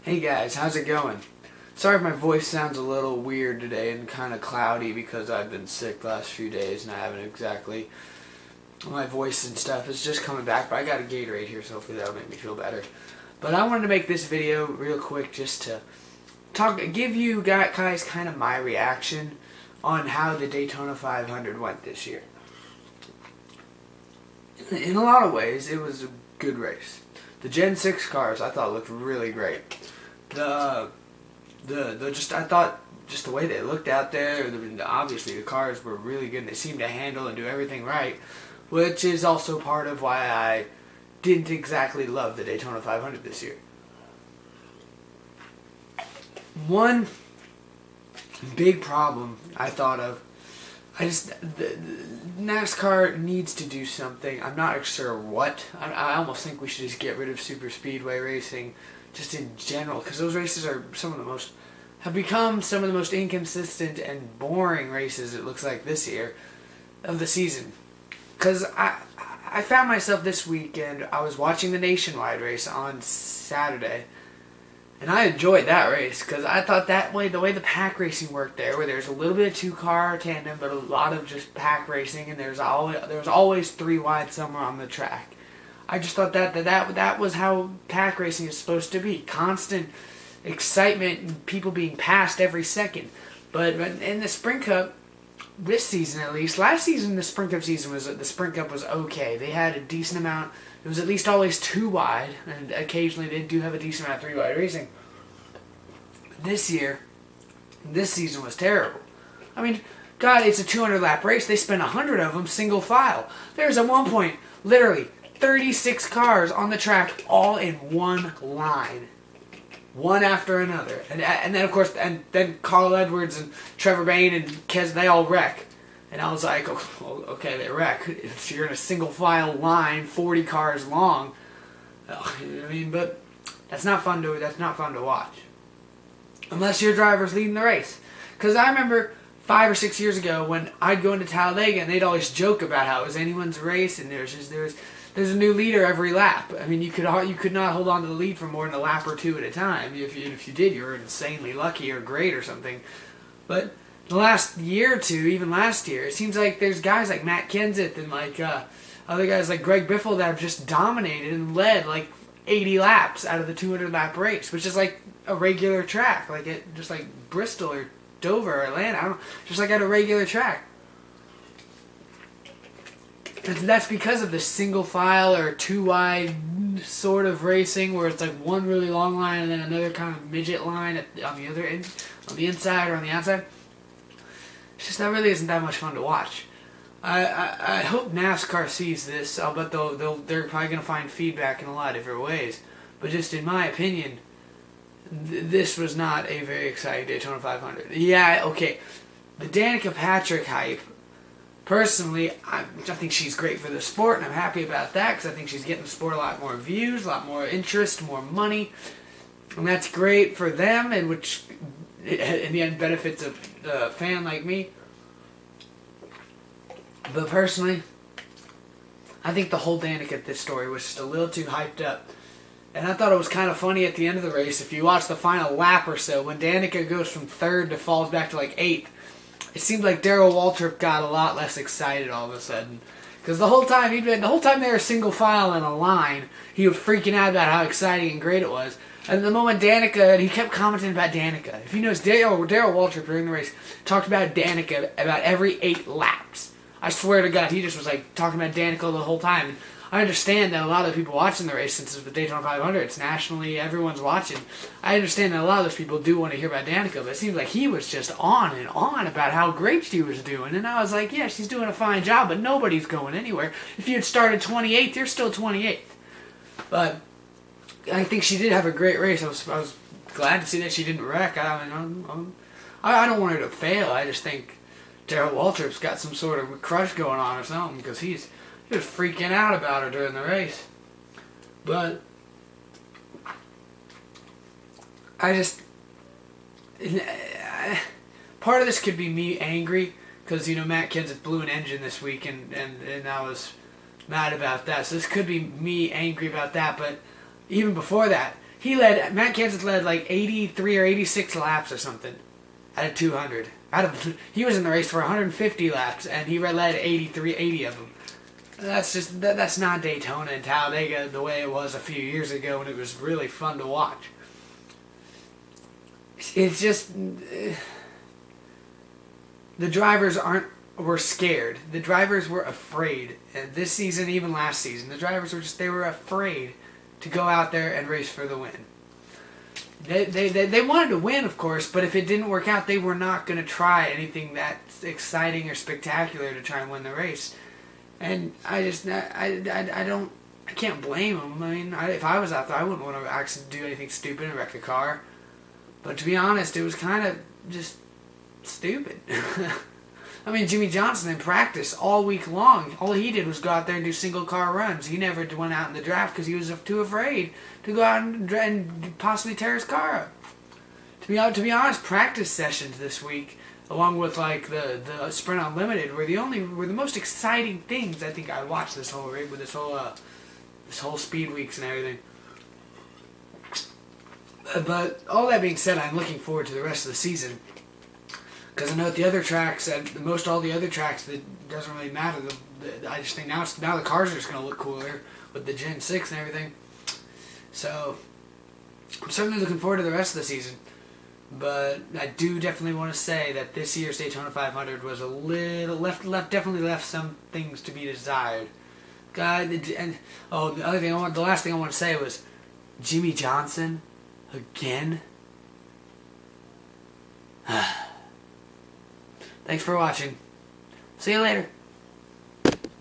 Hey guys, how's it going? Sorry if my voice sounds a little weird today and kind of cloudy because I've been sick the last few days and I haven't exactly. My voice and stuff is just coming back, but I got a Gatorade here, so hopefully that'll make me feel better. But I wanted to make this video real quick just to give you guys kind of my reaction on how the Daytona 500 went this year. In a lot of ways, it was a good race. The Gen 6 cars I thought looked really great. I thought just the way they looked out there, obviously the cars were really good and they seemed to handle and do everything right, which is also part of why I didn't exactly love the Daytona 500 this year. One big problem I thought of, NASCAR needs to do something. I'm not sure what. I almost think we should just get rid of super speedway racing, just in general, because those races are have become some of the most inconsistent and boring races. It looks like this year of the season, because I found myself this weekend. I was watching the Nationwide race on Saturday. And I enjoyed that race because I thought the way the pack racing worked there, where there's a little bit of two-car tandem, but a lot of just pack racing, and there was always three wide somewhere on the track. I just thought that was how pack racing is supposed to be: constant excitement and people being passed every second. But in the Sprint Cup, this season at least, last season the Sprint Cup was okay. They had a decent amount. It was at least always two wide, and occasionally they do have a decent amount of three wide racing. This season was terrible. I mean, God, it's a 200 lap race. They spent 100 of them single file. There's at one point literally 36 cars on the track, all in one line, one after another. And then of course, and then Carl Edwards and Trevor Bayne and Kes, they all wreck. And I was like, oh, okay, they wreck. If you're in a single file line, 40 cars long, I mean, but that's not fun to watch, unless your driver's leading the race. Because I remember 5 or 6 years ago when I'd go into Talladega and they'd always joke about how it was anyone's race and there's a new leader every lap. I mean, you could not hold on to the lead for more than a lap or two at a time. If you did, you were insanely lucky or great or something. But the last year or two, even last year, it seems like there's guys like Matt Kenseth and other guys like Greg Biffle that have just dominated and led like 80 laps out of the 200 lap race, which is like a regular track, just like Bristol or Dover or Atlanta, just like at a regular track. And that's because of the single file or two wide sort of racing, where it's like one really long line and then another kind of midget line on the other end, on the inside or on the outside. It's just that really isn't that much fun to watch. I hope NASCAR sees this. I'll bet they're probably going to find feedback in a lot of different ways. But just in my opinion, this was not a very exciting Daytona 500. Yeah, okay. The Danica Patrick hype, personally, I think she's great for the sport, and I'm happy about that because I think she's getting the sport a lot more views, a lot more interest, more money. And that's great for them, and which in the end benefits a fan like me. But personally, I think the whole Danica story was just a little too hyped up. And I thought it was kind of funny at the end of the race, if you watch the final lap or so, when Danica goes from third to falls back to like 8th, it seemed like Darrell Waltrip got a lot less excited all of a sudden. Because the whole time they were single file in a line, he was freaking out about how exciting and great it was. And the moment Danica, he kept commenting about Danica. If you notice, Darrell Waltrip during the race talked about Danica about every 8 laps. I swear to God, he just was like talking about Danica the whole time. And I understand that a lot of the people watching the race, since it's the Daytona 500, it's nationally, everyone's watching. I understand that a lot of those people do want to hear about Danica, but it seems like he was just on and on about how great she was doing. And I was like, yeah, she's doing a fine job, but nobody's going anywhere. If you had started 28th, you're still 28th. But I think she did have a great race. I was glad to see that she didn't wreck. I don't want her to fail. I just think Darrell Waltrip's got some sort of crush going on or something, because he was freaking out about her during the race. But part of this could be me angry because Matt Kenseth blew an engine this week and I was mad about that. So this could be me angry about that. But even before that, Matt Kenseth led like 83 or 86 laps or something out of 200. He was in the race for 150 laps, and he led 80 of them. That's not Daytona and Talladega the way it was a few years ago when it was really fun to watch. It's just the drivers were scared. The drivers were afraid. And this season, even last season, the drivers were afraid to go out there and race for the win. They wanted to win, of course, but if it didn't work out, they were not going to try anything that exciting or spectacular to try and win the race. And I can't blame them. I mean, if I was out there, I wouldn't want to actually do anything stupid and wreck a car. But to be honest, it was kind of just stupid. I mean, Jimmy Johnson in practice all week long, all he did was go out there and do single car runs. He never went out in the draft because he was too afraid to go out and possibly tear his car up. To be honest, practice sessions this week, along with like the Sprint Unlimited, were the most exciting things I think I watched this whole speed weeks and everything. But all that being said, I'm looking forward to the rest of the season. Because I know at the other tracks, and most all the other tracks, that doesn't really matter. I just think now the cars are just going to look cooler with the Gen 6 and everything. So I'm certainly looking forward to the rest of the season. But I do definitely want to say that this year's Daytona 500 was a little definitely left some things to be desired. God, and the last thing I want to say was Jimmy Johnson again. Thanks for watching. See you later.